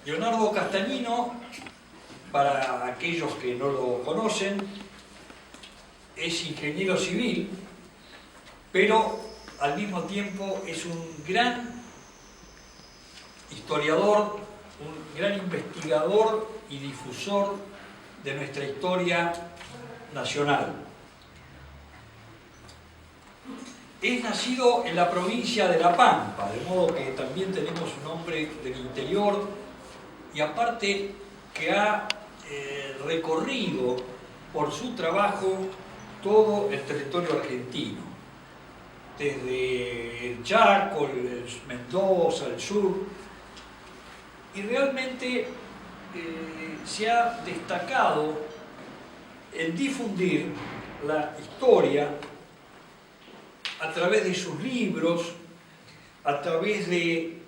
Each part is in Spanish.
Leonardo Castagnino, para aquellos que no lo conocen, es ingeniero civil, pero al mismo tiempo es un gran historiador, un gran investigador y difusor de nuestra historia nacional. Es nacido en la provincia de La Pampa, de modo que también tenemos un hombre del interior, y aparte que ha recorrido por su trabajo todo el territorio argentino, desde el Chaco, el Mendoza, el sur, y realmente se ha destacado en difundir la historia a través de sus libros, a través de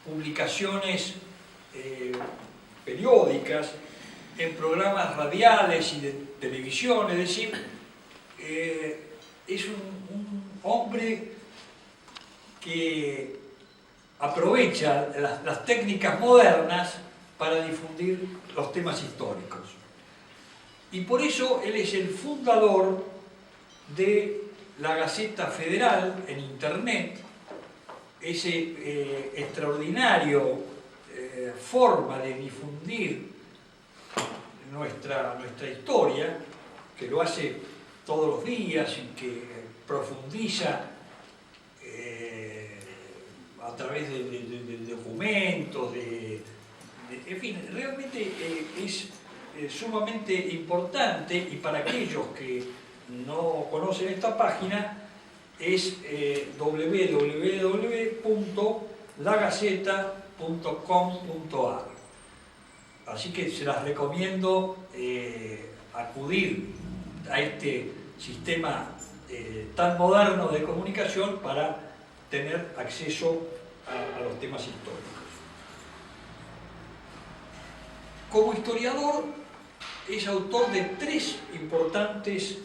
publicaciones periódicas, en programas radiales y de televisión, es decir, es un hombre que aprovecha las técnicas modernas para difundir los temas históricos. Y por eso él es el fundador de la Gaceta Federal en Internet, ese extraordinario forma de difundir nuestra historia, que lo hace todos los días y que profundiza a través de documentos, en fin, realmente es sumamente importante, y para aquellos que no conocen esta página es www.lagaceta.com.ar. Así que se las recomiendo acudir a este sistema tan moderno de comunicación para tener acceso a los temas históricos. Como historiador es autor de 3 importantes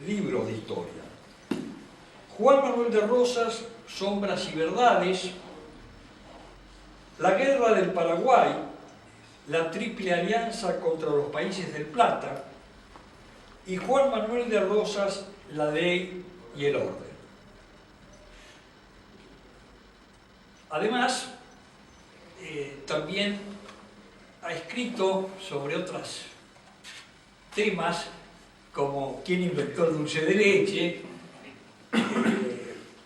libros de historia. Juan Manuel de Rosas, Sombras y Verdades, La Guerra del Paraguay, la Triple Alianza contra los Países del Plata, y Juan Manuel de Rosas, La Ley y el Orden. Además, también ha escrito sobre otros temas, como quién inventó el dulce de leche,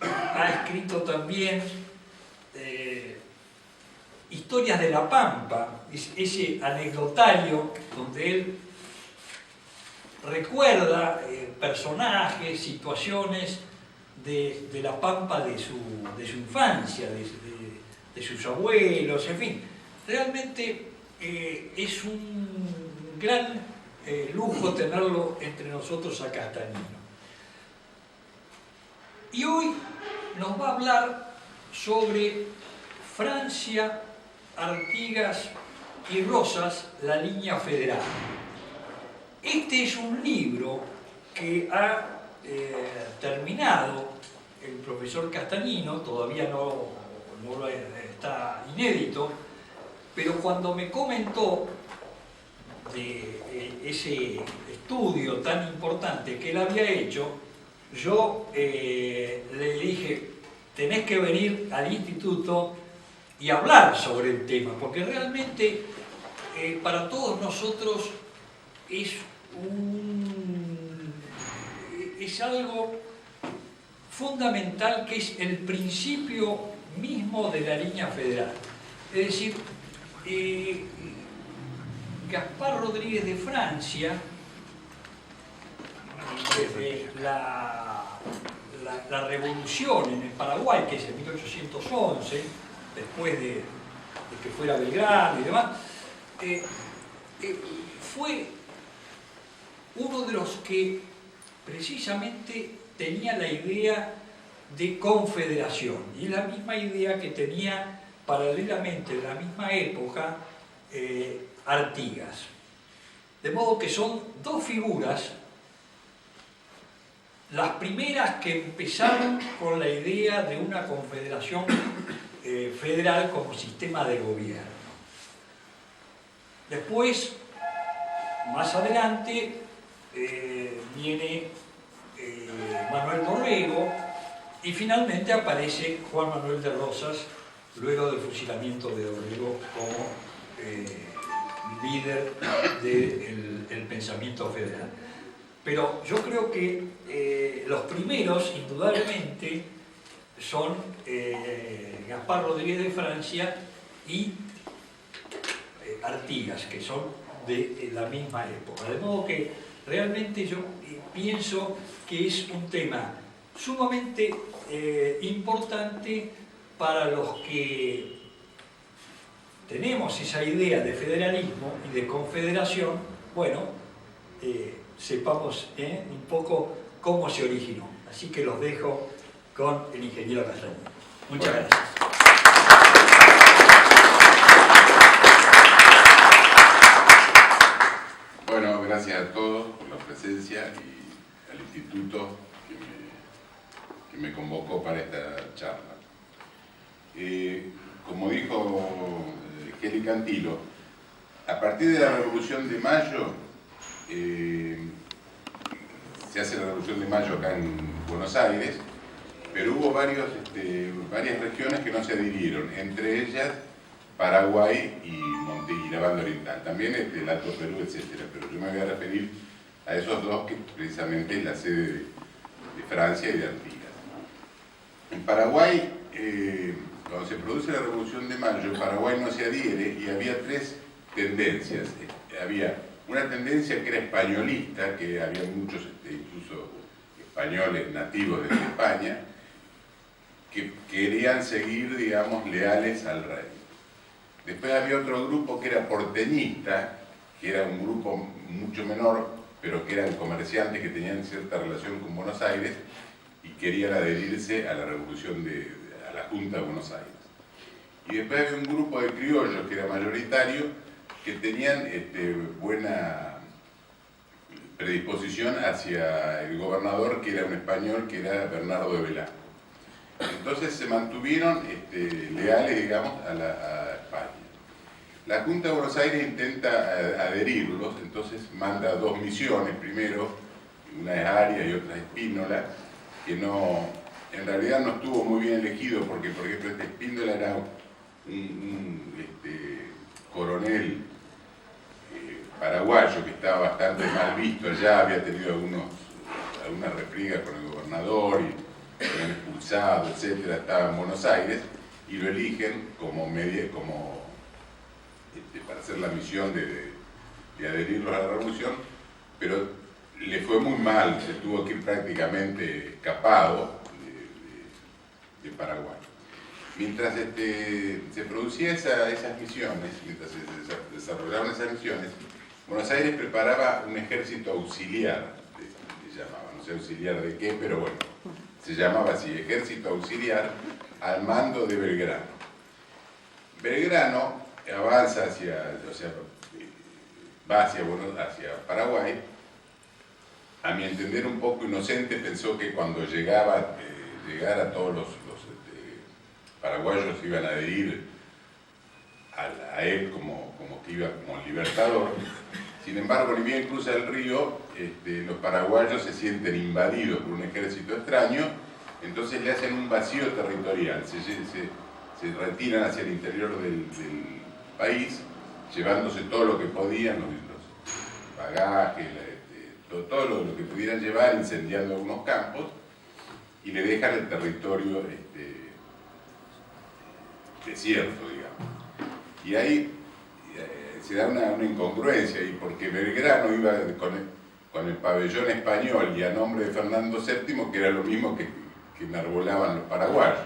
ha escrito también Historias de La Pampa, ese anecdotario donde él recuerda personajes, situaciones de La Pampa de su infancia, de sus abuelos, en fin. Realmente es un gran lujo tenerlo entre nosotros a Castagnino. Y hoy nos va a hablar sobre Francia, Artigas y Rosas, la línea federal. Este es un libro que ha terminado el profesor Castagnino, todavía no está inédito, pero cuando me comentó de ese estudio tan importante que él había hecho, yo le dije, tenés que venir al instituto y hablar sobre el tema, porque realmente para todos nosotros es algo fundamental, que es el principio mismo de la línea federal. Es decir, Gaspar Rodríguez de Francia, desde la revolución en el Paraguay, que es en 1811, después de que fuera Belgrano y demás, fue uno de los que precisamente tenía la idea de confederación, y es la misma idea que tenía paralelamente en la misma época Artigas. De modo que son 2 figuras las primeras que empezaron con la idea de una confederación federal como sistema de gobierno. Después, más adelante, viene Manuel Dorrego y finalmente aparece Juan Manuel de Rosas luego del fusilamiento de Dorrego como líder del pensamiento federal. Pero yo creo que los primeros, indudablemente, son Gaspar Rodríguez de Francia y Artigas, que son de la misma época. De modo que realmente yo pienso que es un tema sumamente importante para los que tenemos esa idea de federalismo y de confederación. Bueno, sepamos un poco cómo se originó. Así que los dejo con el ingeniero Castañeda. Muchas gracias. Bueno, gracias a todos por la presencia y al instituto que me convocó para esta charla. Como dijo Kelly Cantilo, a partir de la Revolución de Mayo, se hace la Revolución de Mayo acá en Buenos Aires, pero hubo varias regiones que no se adhirieron, entre ellas Paraguay y la Banda Oriental, también el Alto Perú, etc. Pero yo me voy a referir a esos dos, que precisamente es la sede de Francia y de Artigas. En Paraguay, cuando se produce la Revolución de Mayo, Paraguay no se adhiere y había tres tendencias. Había una tendencia que era españolista, que había muchos, incluso españoles nativos de España, que querían seguir, digamos, leales al rey. Después había otro grupo que era porteñista, que era un grupo mucho menor, pero que eran comerciantes que tenían cierta relación con Buenos Aires y querían adherirse a la revolución a la Junta de Buenos Aires. Y después había un grupo de criollos que era mayoritario, que tenían buena predisposición hacia el gobernador, que era un español, que era Bernardo de Velasco. Entonces se mantuvieron leales, digamos, a España. La Junta de Buenos Aires intenta adherirlos, entonces manda dos misiones, primero, una es Arias y otra es Espíndola, que en realidad no estuvo muy bien elegido, porque por ejemplo Espíndola era un coronel paraguayo que estaba bastante mal visto allá, había tenido algunas refriegas con el gobernador y lo habían expulsado, etcétera, estaba en Buenos Aires y lo eligen para hacer la misión de adherirlos a la revolución, pero le fue muy mal, se tuvo que ir prácticamente escapado de Paraguay. Mientras se producían esas misiones, mientras se desarrollaban esas misiones, Buenos Aires preparaba un ejército auxiliar, se llamaba, no sé auxiliar de qué, pero bueno, se llamaba así, ejército auxiliar, al mando de Belgrano. Belgrano avanza va hacia Paraguay. A mi entender un poco inocente, pensó que cuando llegara todos los paraguayos iban a adherir a él como que iba como libertador. Sin embargo, ni bien cruza el río, los paraguayos se sienten invadidos por un ejército extraño, entonces le hacen un vacío territorial, se retiran hacia el interior del país, llevándose todo lo que podían, los bagajes, todo lo que pudieran llevar, incendiando algunos campos, y le dejan el territorio desierto, digamos. Y ahí se da una incongruencia, y porque Belgrano iba con el pabellón español y a nombre de Fernando VII, que era lo mismo que enarbolaban los paraguayos,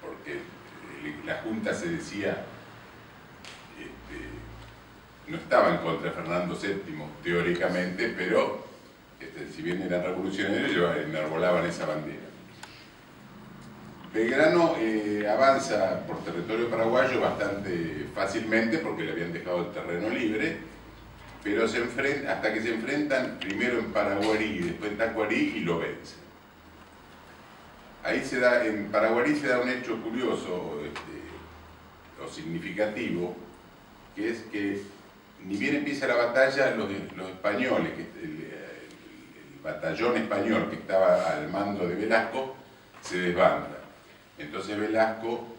porque la Junta se decía, no estaba en contra de Fernando VII teóricamente, pero si bien eran revolucionarios, enarbolaban esa bandera. Belgrano avanza por territorio paraguayo bastante fácilmente porque le habían dejado el terreno libre, pero hasta que se enfrentan primero en Paraguarí y después en Tacuarí y lo vencen. Ahí en Paraguarí se da un hecho curioso o significativo, que es que ni bien empieza la batalla, los españoles, el batallón español que estaba al mando de Velasco, se desbanda. Entonces Velasco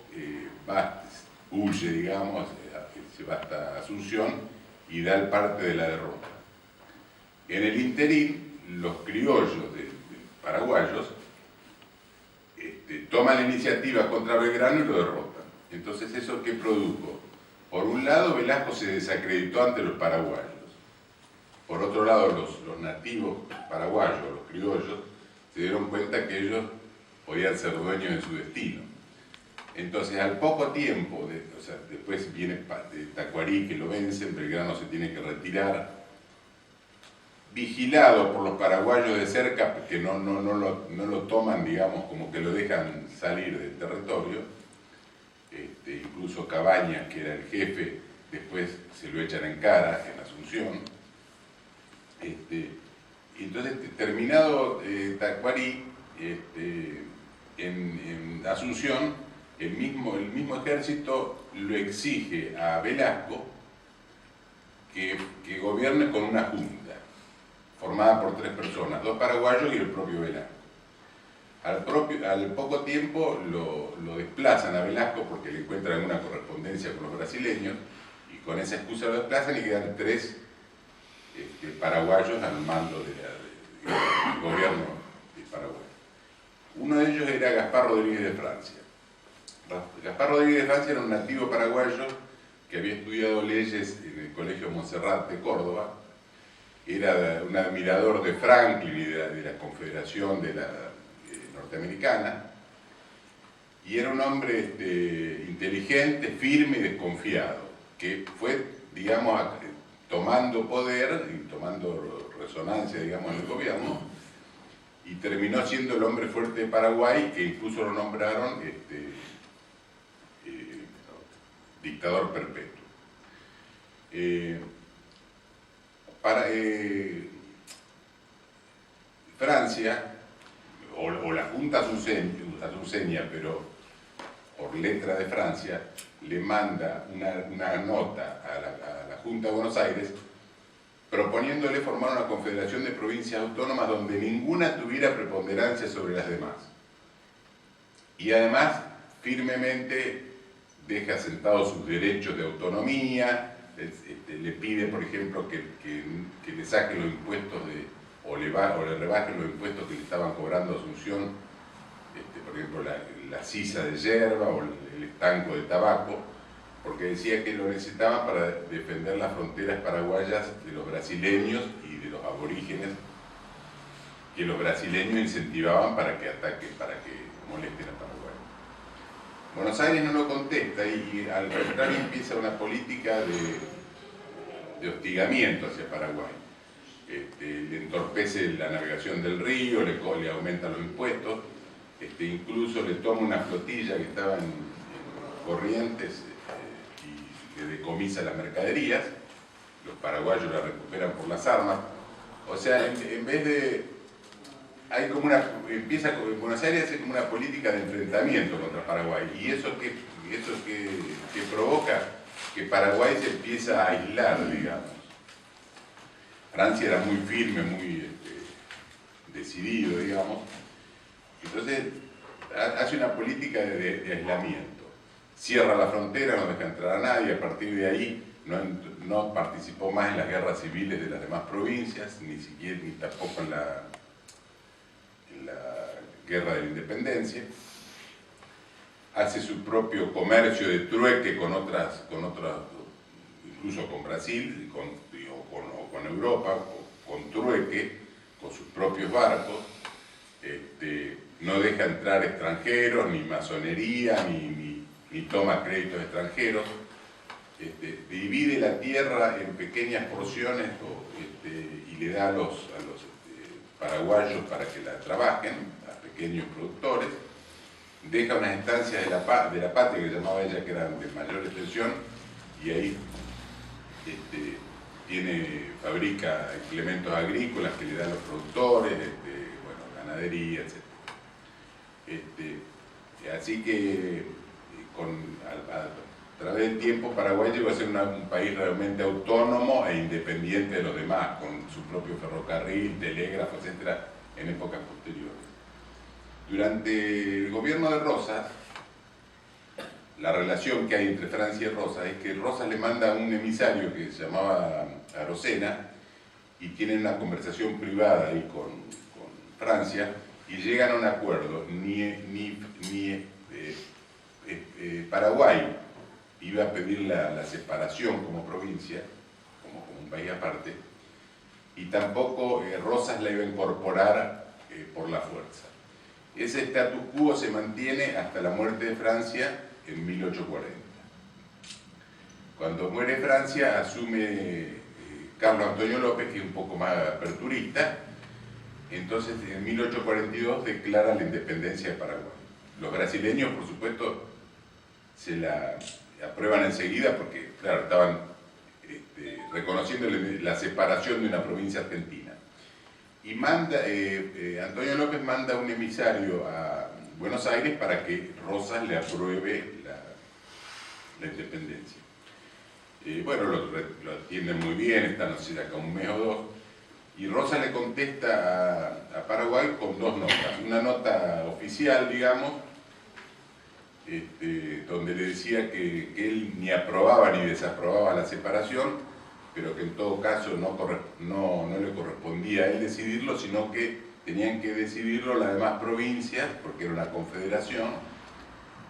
huye, digamos, se va hasta Asunción y da el parte de la derrota. En el interín, los criollos paraguayos toman la iniciativa contra Belgrano y lo derrotan. Entonces, ¿eso qué produjo? Por un lado, Velasco se desacreditó ante los paraguayos. Por otro lado, los nativos paraguayos, los criollos, se dieron cuenta que ellos podían ser dueños de su destino. Entonces, al poco tiempo, después viene de Tacuarí, que lo vencen, Belgrano se tiene que retirar, vigilado por los paraguayos de cerca, que no lo toman, digamos, como que lo dejan salir del territorio. Incluso Cabañas, que era el jefe, después se lo echan en cara en Asunción. Entonces, terminado Tacuarí, en Asunción, el mismo ejército lo exige a Velasco que gobierne con una junta, formada por 3 personas, 2 paraguayos y el propio Velasco. Al poco tiempo lo desplazan a Velasco porque le encuentran una correspondencia con los brasileños, y con esa excusa lo desplazan y quedan 3 paraguayos al mando del gobierno de Paraguay. Uno de ellos era Gaspar Rodríguez de Francia. Gaspar Rodríguez de Francia era un nativo paraguayo que había estudiado leyes en el Colegio Montserrat de Córdoba, era un admirador de Franklin y de la Confederación norteamericana, y era un hombre inteligente, firme y desconfiado, que fue, digamos, tomando poder y tomando resonancia, digamos, en el gobierno, y terminó siendo el hombre fuerte de Paraguay, que incluso lo nombraron dictador perpetuo. Francia, o la Junta Asunceña, pero por letra de Francia, le manda una nota a la Junta de Buenos Aires proponiéndole formar una confederación de provincias autónomas donde ninguna tuviera preponderancia sobre las demás. Y además, firmemente deja sentados sus derechos de autonomía, le pide, por ejemplo, que le saquen los impuestos o le rebajen los impuestos que le estaban cobrando a Asunción, por ejemplo, la sisa de yerba o el estanco de tabaco, porque decía que lo necesitaban para defender las fronteras paraguayas de los brasileños y de los aborígenes, que los brasileños incentivaban para que ataquen, para que molesten a Paraguay. Buenos Aires no lo contesta y al contrario empieza una política de hostigamiento hacia Paraguay. Le entorpece la navegación del río, le aumenta los impuestos, incluso le toma una flotilla que estaba en Corrientes y le decomisa las mercaderías. Los paraguayos la recuperan por las armas. O sea, en vez de... empieza en Buenos Aires a hacer como una política de enfrentamiento contra Paraguay, y eso que provoca que Paraguay se empieza a aislar, digamos. Francia era muy firme, muy decidido, digamos. Entonces hace una política de aislamiento. Cierra la frontera, no deja entrar a nadie. A partir de ahí no participó más en las guerras civiles de las demás provincias, ni tampoco en la guerra de la independencia. Hace su propio comercio de trueque con otras, incluso con Brasil, o con Europa, con trueque, con sus propios barcos. No deja entrar extranjeros, ni masonería, ni toma créditos extranjeros. Divide la tierra en pequeñas porciones y le da a los paraguayos para que la trabajen, a pequeños productores. Deja unas estancias de la patria, que llamaba ella, que eran de mayor extensión, y ahí fabrica implementos agrícolas que le dan a los productores, ganadería, etc. Así que A través del tiempo, Paraguay llegó a ser un país realmente autónomo e independiente de los demás, con su propio ferrocarril, telégrafo, etc., en épocas posteriores. Durante el gobierno de Rosas, la relación que hay entre Francia y Rosas es que Rosas le manda a un emisario que se llamaba Arocena y tienen una conversación privada ahí con Francia y llegan a un acuerdo. Paraguay iba a pedir la separación como provincia, como un país aparte, y tampoco Rosas la iba a incorporar por la fuerza. Ese status quo se mantiene hasta la muerte de Francia en 1840. Cuando muere Francia, asume Carlos Antonio López, que es un poco más aperturista. Entonces, en 1842 declara la independencia de Paraguay. Los brasileños, por supuesto, se la aprueban enseguida porque, claro, estaban reconociendo la separación de una provincia argentina. Y Antonio López manda un emisario a Buenos Aires para que Rosas le apruebe la independencia. Bueno, lo atienden muy bien, están, no sé, acá un mes o dos, y Rosas le contesta a Paraguay con dos notas. Una nota oficial, digamos, donde le decía que él ni aprobaba ni desaprobaba la separación, pero que en todo caso no le correspondía a él decidirlo, sino que tenían que decidirlo las demás provincias, porque era una confederación,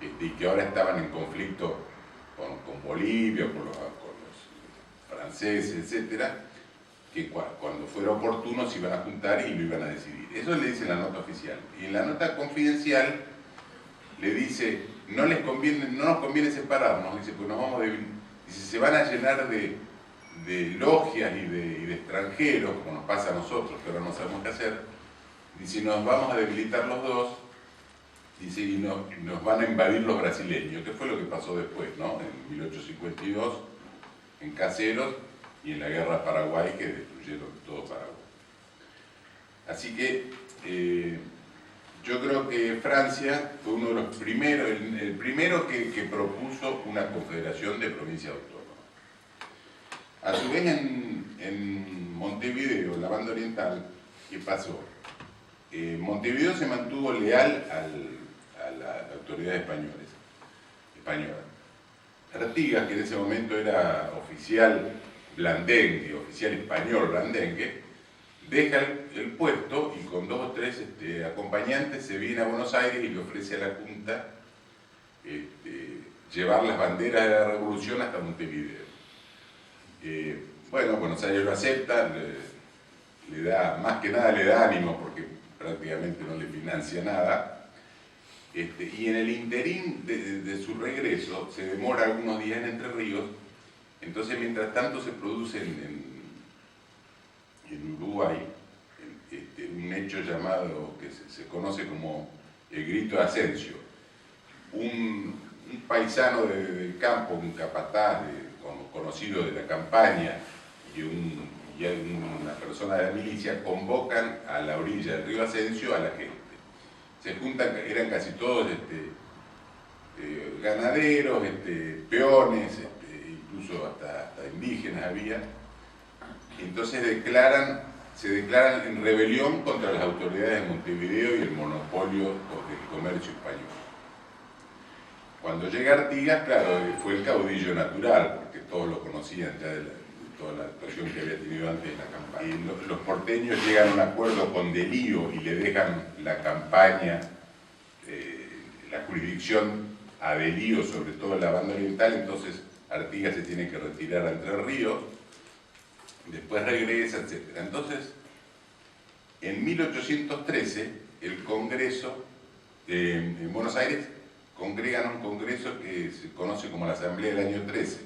y que ahora estaban en conflicto con Bolivia, con los franceses, etcétera, que cuando fuera oportuno se iban a juntar y lo iban a decidir. Eso le dice en la nota oficial. Y en la nota confidencial le dice, no nos conviene separarnos, dice, pues nos vamos dice, se van a llenar de logias y de extranjeros, como nos pasa a nosotros, que ahora no sabemos qué hacer. Dice, nos vamos a debilitar los dos, dice, y nos van a invadir los brasileños, que fue lo que pasó después, ¿no? En 1852, en Caseros, y en la guerra Paraguay, que destruyeron todo Paraguay. Así que yo creo que Francia fue uno de los primeros, el primero que propuso una confederación de provincias autónomas. A su vez en Montevideo, en la banda oriental, ¿qué pasó? Montevideo se mantuvo leal a las autoridades españolas. Artigas, que en ese momento era oficial blandengue, oficial español blandengue, deja el puesto y con 2 o 3 acompañantes se viene a Buenos Aires y le ofrece a la Junta llevar las banderas de la revolución hasta Montevideo. Bueno, Buenos Aires lo acepta, le da, más que nada le da ánimo porque prácticamente no le financia nada. Y en el interín de su regreso, se demora algunos días en Entre Ríos, entonces mientras tanto se produce en Uruguay un hecho llamado, que se conoce como el Grito de Ascencio. Un paisano del campo, un capataz conocido de la campaña y una persona de la milicia convocan a la orilla del río Ascencio a la gente. Se juntan, eran casi todos ganaderos, peones, incluso hasta indígenas había. Entonces se declaran en rebelión contra las autoridades de Montevideo y el monopolio del comercio español. Cuando llega Artigas, claro, fue el caudillo natural, porque todos lo conocían ya de toda la actuación que había tenido antes en la campaña. Y los porteños llegan a un acuerdo con Delío y le dejan la campaña, la jurisdicción a Delío, sobre todo en la banda oriental. Entonces Artigas se tiene que retirar a Entre Ríos, después regresa, etc. Entonces, en 1813, el Congreso en Buenos Aires congregan un congreso que se conoce como la Asamblea del año 13.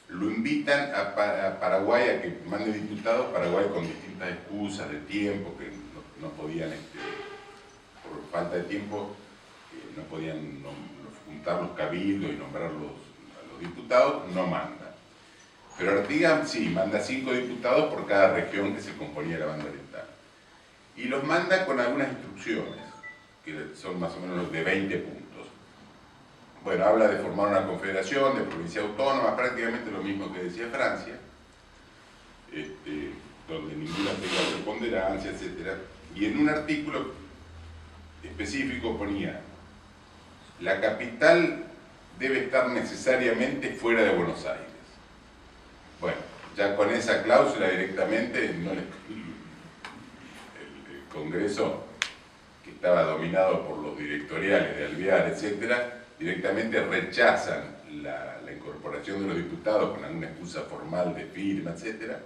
Lo invitan a Paraguay a que mande diputados. Paraguay, con distintas excusas de tiempo, que no podían, por falta de tiempo, no podían juntar los cabildos y nombrar a los diputados, no manda. Pero Artigas sí, manda 5 diputados por cada región que se componía la banda oriental. Y los manda con algunas instrucciones, que son más o menos de 20 puntos. bueno, habla de formar una confederación de provincias autónomas, prácticamente lo mismo que decía Francia, donde ninguna tenga preponderancia, etc. Y en un artículo específico ponía: la capital debe estar necesariamente fuera de Buenos Aires. Bueno, ya con esa cláusula directamente el Congreso, que estaba dominado por los directoriales de Alvear, etcétera, directamente rechazan la incorporación de los diputados con alguna excusa formal de firma, etcétera,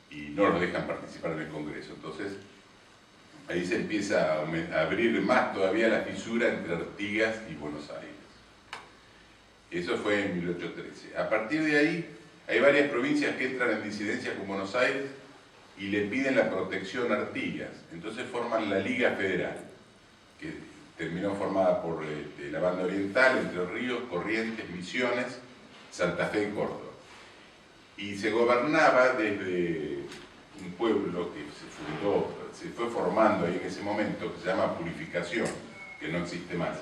y no los dejan participar en el Congreso. Entonces, ahí se empieza a abrir más todavía la fisura entre Artigas y Buenos Aires. Eso fue en 1813. A partir de ahí, hay varias provincias que entran en disidencia con Buenos Aires y le piden la protección a Artigas. Entonces forman la Liga Federal, que terminó formada por la banda oriental, Entre Ríos, Corrientes, Misiones, Santa Fe y Córdoba. Y se gobernaba desde un pueblo que se fue formando ahí en ese momento, que se llama Purificación, que no existe más,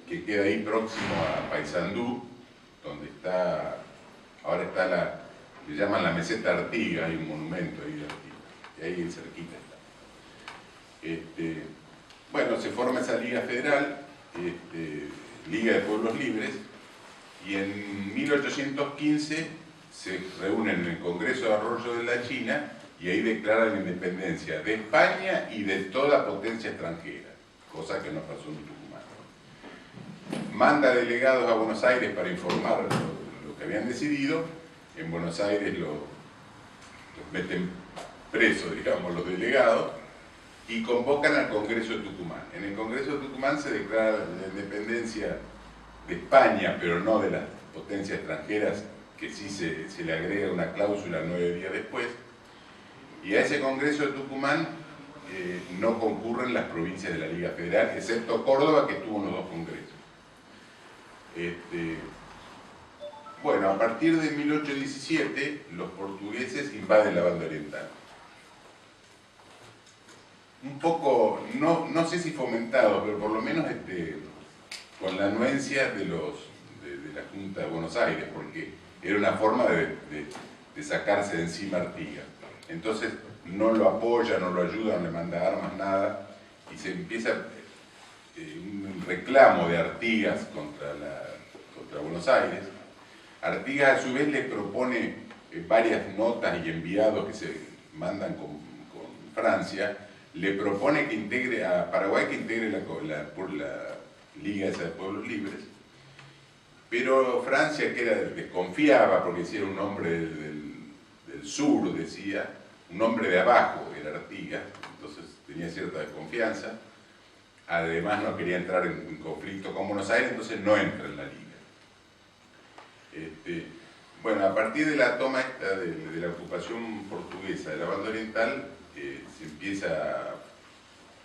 que queda ahí próximo a Paysandú, donde está, ahora está le llaman la meseta Artigas, hay un monumento ahí de Artigas, y ahí cerquita está. Bueno, se forma esa Liga Federal, Liga de Pueblos Libres, y en 1815 se reúnen en el Congreso de Arroyo de la China y ahí declaran la independencia de España y de toda potencia extranjera, cosa que no pasó en Tucumán. Manda delegados a Buenos Aires para informar lo que habían decidido. En Buenos Aires los meten presos, digamos, los delegados, y convocan al Congreso de Tucumán. En el Congreso de Tucumán se declara la independencia de España, pero no de las potencias extranjeras, que sí se le agrega una cláusula 9 días después. Y a ese Congreso de Tucumán no concurren las provincias de la Liga Federal, excepto Córdoba, que tuvo los dos congresos. Bueno, a partir de 1817, los portugueses invaden la banda oriental. Un poco, no sé si fomentado, pero por lo menos con la anuencia de la Junta de Buenos Aires, porque era una forma de sacarse de encima a Artigas. Entonces no lo apoya, no lo ayuda, no le manda armas, nada, y se empieza un reclamo de Artigas contra Buenos Aires. Artigas a su vez le propone varias notas y enviados que se mandan con Francia, le propone que integre a Paraguay, que integre la Liga esa de Pueblos Libres, pero Francia, que desconfiaba porque era un hombre del sur, decía, un hombre de abajo, era Artigas, entonces tenía cierta desconfianza, además no quería entrar en conflicto con Buenos Aires, entonces no entra en la Liga. Bueno, a partir de la toma de la ocupación portuguesa de la banda oriental, se empieza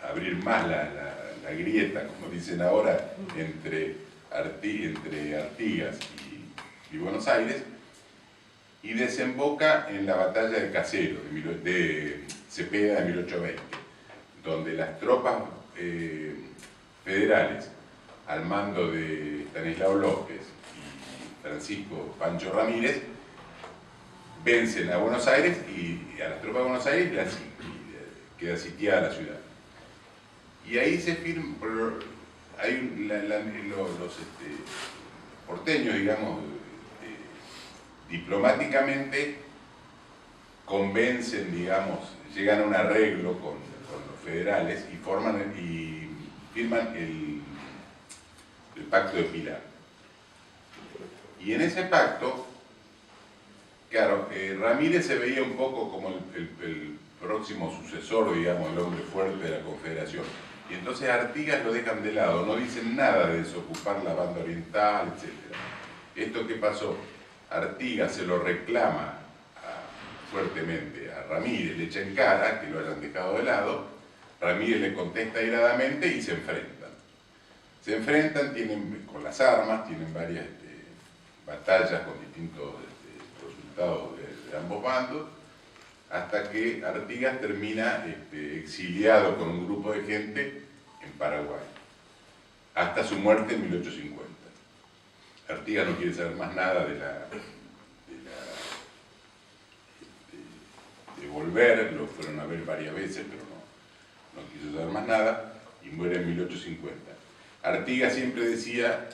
a abrir más la grieta, como dicen ahora, entre Artigas y Buenos Aires, y desemboca en la batalla de Caseros, de Cepeda de 1820, donde las tropas federales, al mando de Estanislao López y Francisco Pancho Ramírez, vencen a Buenos Aires y a las tropas de Buenos Aires queda sitiada la ciudad. Y ahí se firma, los porteños, digamos, diplomáticamente convencen, digamos, llegan a un arreglo con los federales y firman el Pacto de Pilar. Y en ese pacto, claro, Ramírez se veía un poco como el próximo sucesor, digamos, el hombre fuerte de la Confederación. Y entonces Artigas lo dejan de lado, no dicen nada de desocupar la banda oriental, etc. ¿Esto qué pasó? Artigas se lo reclama fuertemente a Ramírez, le echa en cara que lo hayan dejado de lado, Ramírez le contesta airadamente y se enfrentan. Se enfrentan, con las armas, tienen varias batallas con distintos resultados de ambos bandos, hasta que Artigas termina exiliado con un grupo de gente en Paraguay. hasta su muerte en 1850. Artigas no quiere saber más nada de volver, lo fueron a ver varias veces, pero no quiso saber más nada, y muere en 1850. Artigas siempre decía: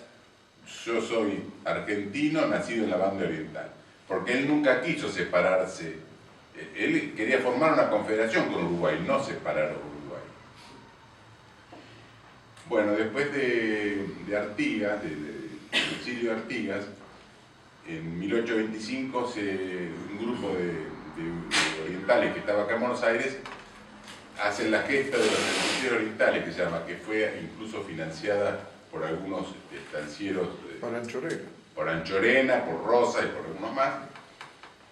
yo soy argentino nacido en la banda oriental, porque él nunca quiso separarse. Él quería formar una confederación con Uruguay, no separar a Uruguay. Bueno, después de Artigas, del exilio de Artigas, en 1825 un grupo de orientales que estaba acá en Buenos Aires hacen la gesta de los estancieros orientales, que se llama, que fue incluso financiada por algunos estancieros por Anchorena, por Rosa y por algunos más.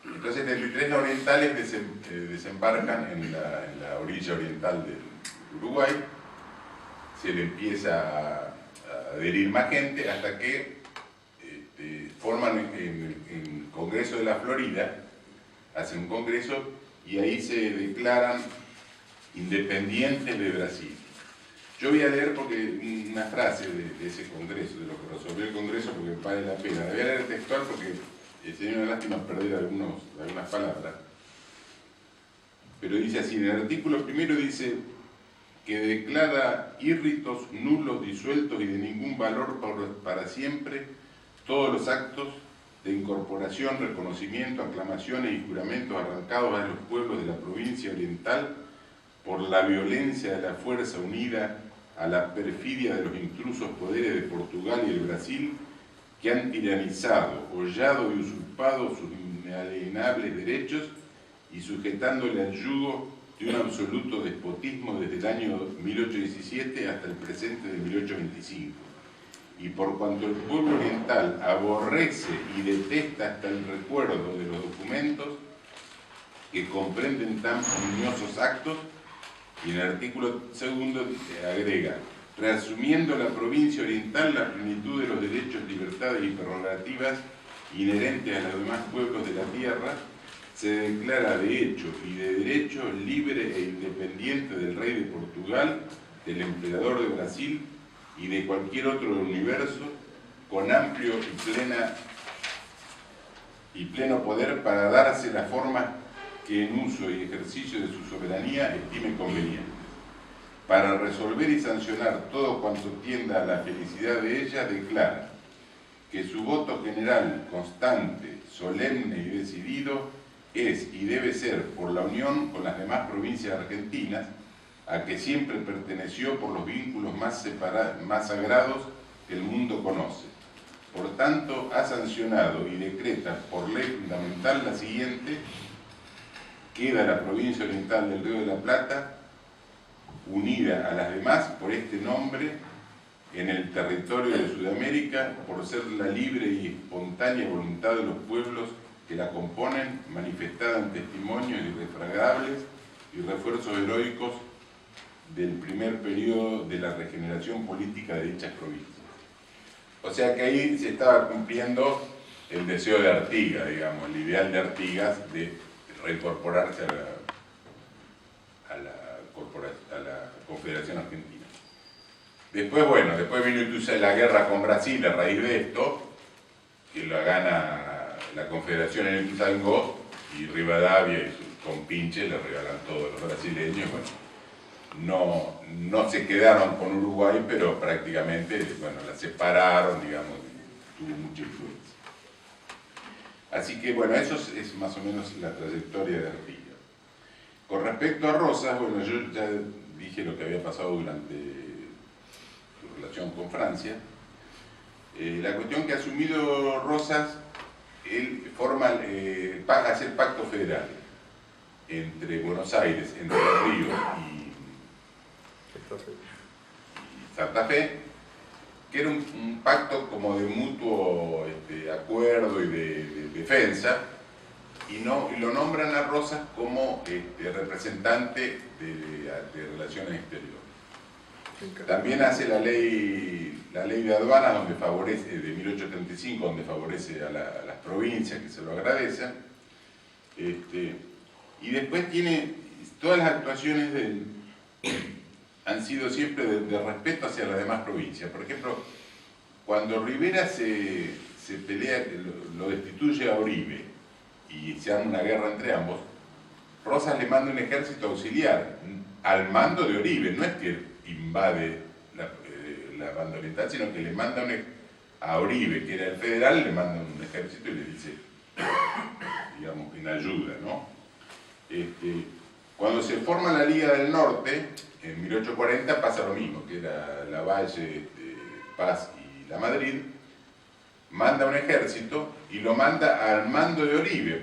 Entonces 33 orientales desembarcan en la orilla oriental del Uruguay, se le empieza a adherir más gente hasta que forman en el Congreso de la Florida, hacen un congreso y ahí se declaran independientes de Brasil. Yo voy a leer una frase de ese congreso, de lo que resolvió el congreso, porque vale la pena. Voy a leer textual porque sería una lástima perder algunas palabras. Pero dice así, en el artículo primero dice que declara írritos, nulos, disueltos y de ningún valor para siempre todos los actos de incorporación, reconocimiento, aclamaciones y juramentos arrancados a los pueblos de la provincia oriental por la violencia de la fuerza unida a la perfidia de los intrusos poderes de Portugal y el Brasil, que han tiranizado, hollado y usurpado sus inalienables derechos y sujetándole al yugo de un absoluto despotismo desde el año 1817 hasta el presente de 1825. Y por cuanto el pueblo oriental aborrece y detesta hasta el recuerdo de los documentos que comprenden tan puñosos actos, y en el artículo segundo agrega: reasumiendo la provincia oriental la plenitud de los derechos, libertades y prerrogativas inherentes a los demás pueblos de la tierra, se declara de hecho y de derecho libre e independiente del rey de Portugal, del emperador de Brasil y de cualquier otro del universo, con amplio y pleno poder para darse la forma que en uso y ejercicio de su soberanía estime conveniente, para resolver y sancionar todo cuanto tienda a la felicidad de ella, declara que su voto general, constante, solemne y decidido es y debe ser por la unión con las demás provincias argentinas, a que siempre perteneció por los vínculos más sagrados que el mundo conoce. Por tanto, ha sancionado y decreta por ley fundamental la siguiente: queda la provincia oriental del Río de la Plata unida a las demás por este nombre en el territorio de Sudamérica, por ser la libre y espontánea voluntad de los pueblos que la componen, manifestada en testimonios irrefragables y refuerzos heroicos del primer periodo de la regeneración política de dichas provincias. O sea que ahí se estaba cumpliendo el deseo de Artigas, digamos, el ideal de Artigas de reincorporarse a la Confederación Argentina. Después, bueno, después vino incluso la guerra con Brasil a raíz de esto, que la gana la Confederación en Ituzaingó, y Rivadavia y sus compinches le regalan todos los brasileños. Bueno, no se quedaron con Uruguay, pero prácticamente, bueno, la separaron, digamos, tuvo mucha influencia. Así que, bueno, eso es más o menos la trayectoria de Artigas. Con respecto a Rosas, bueno, yo ya dije lo que había pasado durante su relación con Francia. La cuestión que ha asumido Rosas, él hace el pacto federal entre Buenos Aires, Entre Ríos y Santa Fe, que era un pacto como de mutuo acuerdo y de defensa, y lo nombran a Rosas como representante de Relaciones Exteriores. También hace la ley de aduanas donde favorece, de 1835, donde favorece a las provincias, que se lo agradecen. Y después tiene todas las actuaciones han sido siempre de respeto hacia las demás provincias. Por ejemplo, cuando Rivera se pelea, lo destituye a Oribe y se arma una guerra entre ambos, Rosas le manda un ejército auxiliar al mando de Oribe. No es que invade la banda oriental, sino que le manda a Oribe, que era el federal, le manda un ejército y le dice, digamos, en ayuda, ¿no? Cuando se forma la Liga del Norte, en 1840 pasa lo mismo, que era Lavalle, Paz y La Madrid, manda un ejército y lo manda al mando de Oribe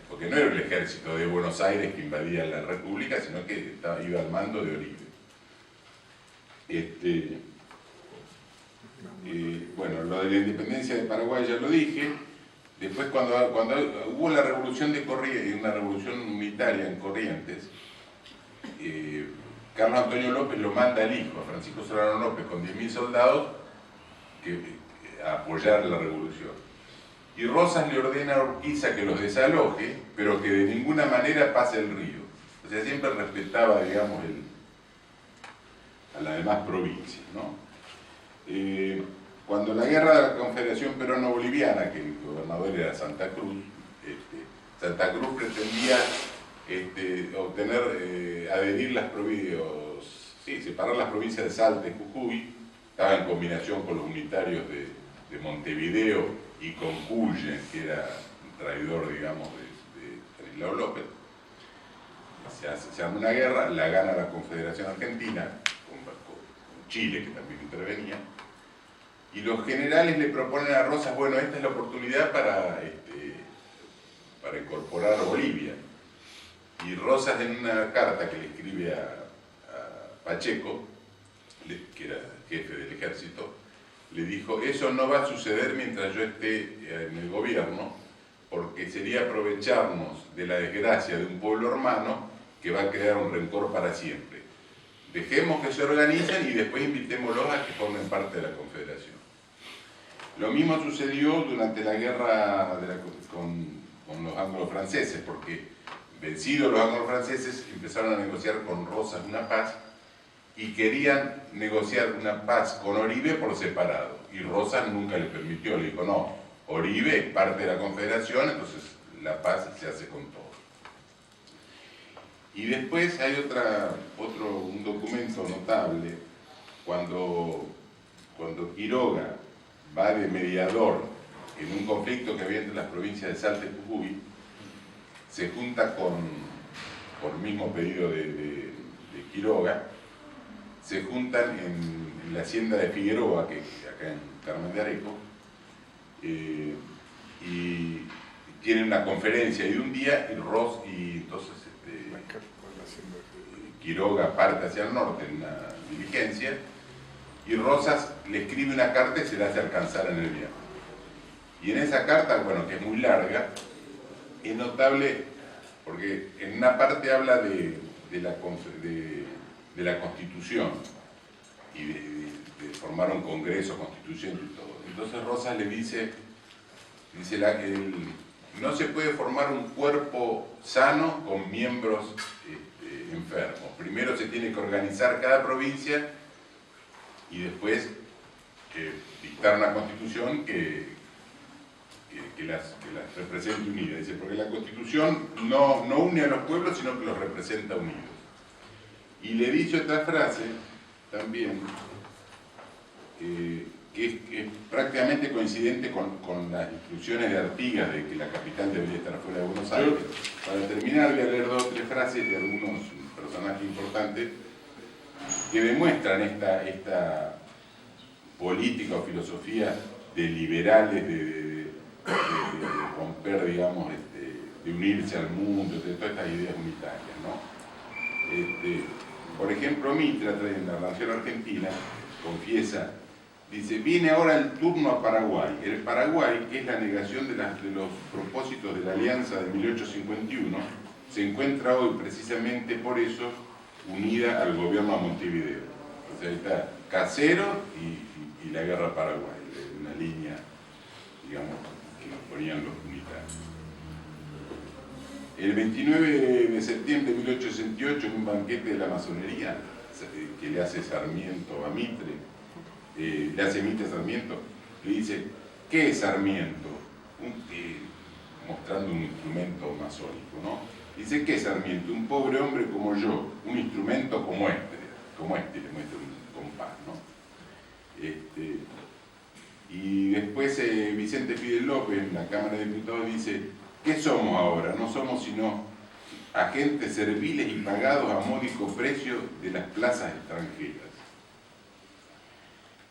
porque no era el ejército de Buenos Aires que invadía la República, sino que iba al mando de Oribe. Bueno, lo de la independencia de Paraguay ya lo dije. Después, cuando hubo la revolución de Corrientes, una revolución unitaria en Corrientes, Carlos Antonio López lo manda al hijo, a Francisco Solano López, con 10.000 soldados, a apoyar la revolución. Y Rosas le ordena a Urquiza que los desaloje, pero que de ninguna manera pase el río. O sea, siempre respetaba, digamos, a las demás provincias, ¿no? Cuando la guerra de la Confederación Peruano-Boliviana, que el gobernador era Santa Cruz, Santa Cruz pretendía adherir las provincias, separar las provincias de Salta y Jujuy. Estaba en combinación con los unitarios de Montevideo y con Cullen, que era un traidor, digamos, de Stanislao López. Se arma una guerra, la gana la Confederación Argentina, con Chile, que también intervenía, y los generales le proponen a Rosas, bueno, esta es la oportunidad para incorporar a Bolivia. Y Rosas, en una carta que le escribe a Pacheco, que era jefe del ejército, le dijo, eso no va a suceder mientras yo esté en el gobierno, porque sería aprovecharnos de la desgracia de un pueblo hermano que va a crear un rencor para siempre. Dejemos que se organicen y después invitémoslos a que formen parte de la Confederación. Lo mismo sucedió durante la guerra con los anglo-franceses, porque vencidos los anglo-franceses empezaron a negociar con Rosas una paz y querían negociar una paz con Oribe por separado. Y Rosas nunca le permitió, le dijo, no, Oribe es parte de la Confederación, entonces la paz se hace con todos. Y después hay un documento notable, cuando Quiroga va de mediador en un conflicto que había entre las provincias de Salta y Jujuy, se junta por el mismo pedido de Quiroga, se juntan en la hacienda de Figueroa, que acá en Carmen de Areco, y tienen una conferencia de un día, y entonces Quiroga parte hacia el norte en una diligencia, y Rosas le escribe una carta y se la hace alcanzar en el viaje. Y en esa carta, bueno, que es muy larga, es notable porque en una parte habla de la Constitución y de formar un Congreso Constituyente y todo. Entonces Rosas le dice no se puede formar un cuerpo sano con miembros enfermos. Primero se tiene que organizar cada provincia y después dictar una constitución que las represente unidas. Dice, porque la constitución no une a los pueblos, sino que los representa unidos. Y le he dicho otra frase también, que es prácticamente coincidente con las instrucciones de Artigas de que la capital debería estar fuera de Buenos Aires. Para terminar voy a leer 2 o 3 frases de algunos personajes importantes que demuestran esta política o filosofía de liberales, de romper, digamos, de unirse al mundo, de todas estas ideas unitarias, ¿no? Por ejemplo, Mitra, en la Nación Argentina, confiesa, dice, viene ahora el turno a Paraguay. El Paraguay, que es la negación de los propósitos de la Alianza de 1851, se encuentra hoy precisamente por eso unida al gobierno a Montevideo. O sea, está Casero y la guerra Paraguay, una línea, digamos, que nos ponían los unitarios. El 29 de septiembre de 1868, en un banquete de la masonería, que le hace Sarmiento a Mitre, le hace Mitre a Sarmiento, le dice, ¿qué es Sarmiento? Mostrando un instrumento masónico, ¿no? Dice, ¿qué es Sarmiento? Un pobre hombre como yo, un instrumento como este le muestra un compás, ¿no? Y después Vicente Fidel López, en la Cámara de Diputados, dice, ¿qué somos ahora? No somos sino agentes serviles y pagados a módico precio de las plazas extranjeras.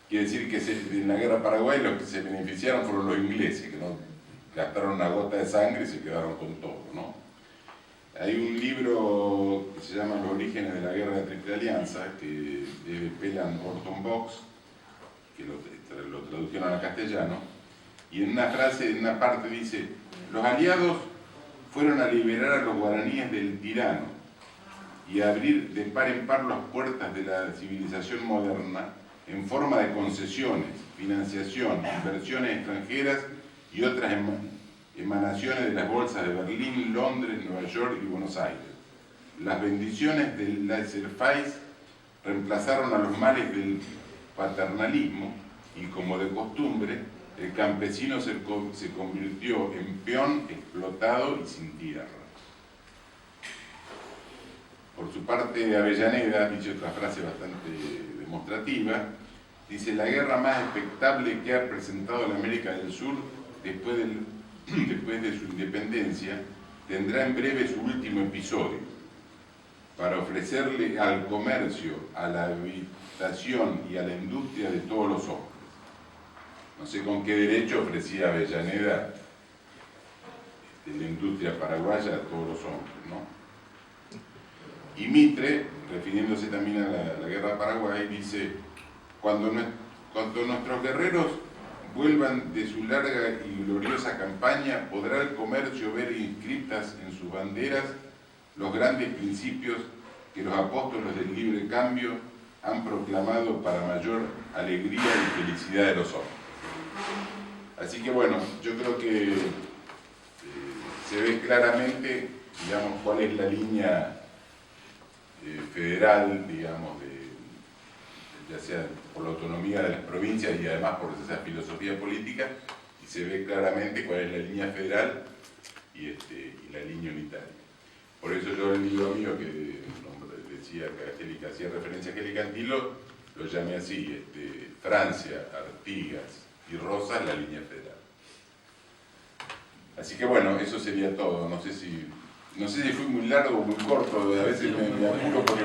Quiere decir que en la guerra Paraguay los que se beneficiaron fueron los ingleses, que no gastaron una gota de sangre y se quedaron con todo, ¿no? Hay un libro que se llama Los orígenes de la guerra de Triple Alianza, que es de Pelan Orton Box, que lo tradujeron al castellano, y en una frase, en una parte dice, los aliados fueron a liberar a los guaraníes del tirano y a abrir de par en par las puertas de la civilización moderna en forma de concesiones, financiación, inversiones extranjeras y otras emanaciones de las bolsas de Berlín, Londres, Nueva York y Buenos Aires. Las bendiciones del laissez-faire reemplazaron a los males del paternalismo y, como de costumbre, el campesino se convirtió en peón explotado y sin tierra. Por su parte, Avellaneda dice otra frase bastante demostrativa, dice, la guerra más expectable que ha presentado la América del Sur después de su independencia tendrá en breve su último episodio para ofrecerle al comercio, a la habitación y a la industria de todos los hombres. No sé con qué derecho ofrecía Avellaneda la industria paraguaya a todos los hombres, ¿no? Y Mitre, refiriéndose también a la guerra de Paraguay, dice, cuando nuestros guerreros vuelvan de su larga y gloriosa campaña, podrá el comercio ver inscritas en sus banderas los grandes principios que los apóstoles del libre cambio han proclamado para mayor alegría y felicidad de los hombres. Así que bueno, yo creo que se ve claramente, digamos, cuál es la línea federal, digamos, ya sea por la autonomía de las provincias y además por esa filosofía política, y se ve claramente cuál es la línea federal y la línea unitaria. Por eso yo el libro mío que decía que hacía referencia a Kelly Cantilo, lo llamé así, Francia, Artigas y Rosas, la línea federal. Así que bueno, eso sería todo. No sé si fui muy largo o muy corto, a veces me apuro porque...